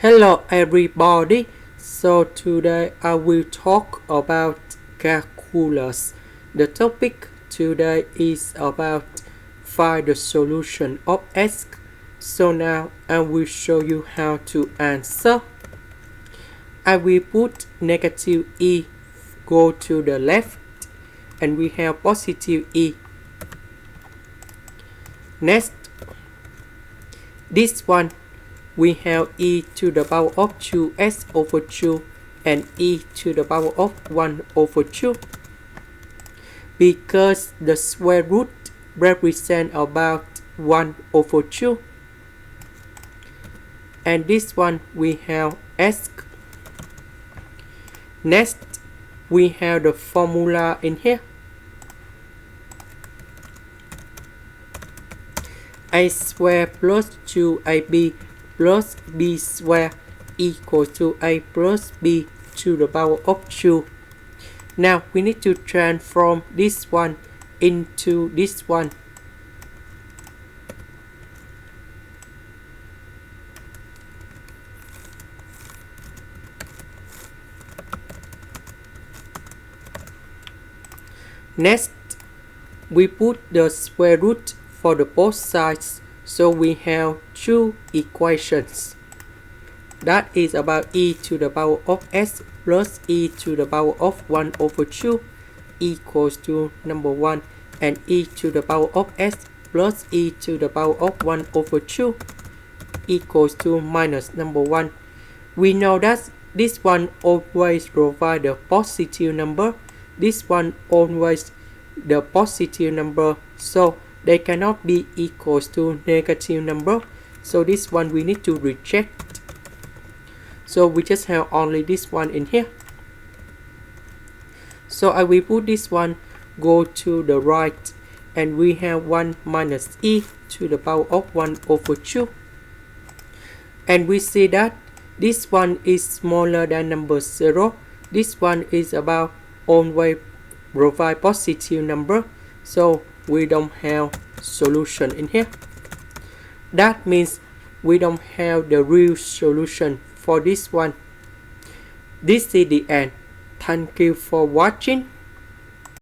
Hello everybody, so today I will talk about calculus. The topic today is about find the solution of x. So now I will show you how to answer. I will put negative e go to the left and we have positive e. Next, this one we have e to the power of 2x over 2 and e to the power of 1 over 2 because the square root represents about 1 over 2, and this one we have s. Next, we have the formula in here. A square plus 2ab plus b square equals to a plus b to the power of 2. Now we need to transform this one into this one. Next, we put the square root for the both sides, so we have two equations. That is about e to the power of s plus e to the power of 1 over 2 equals to number 1, and e to the power of s plus e to the power of 1 over 2 equals to minus number 1. We know that this one always provides the positive number, this one always the positive number, so they cannot be equals to negative number, so this one we need to reject. So we just have only this one in here. So I will put this one go to the right, and we have 1 minus e to the power of 1 over 2. And we see that this one is smaller than number 0. This one is about always provide positive number, so we don't have solution in here. That means we don't have the real solution for this one. This is the end. Thank you for watching.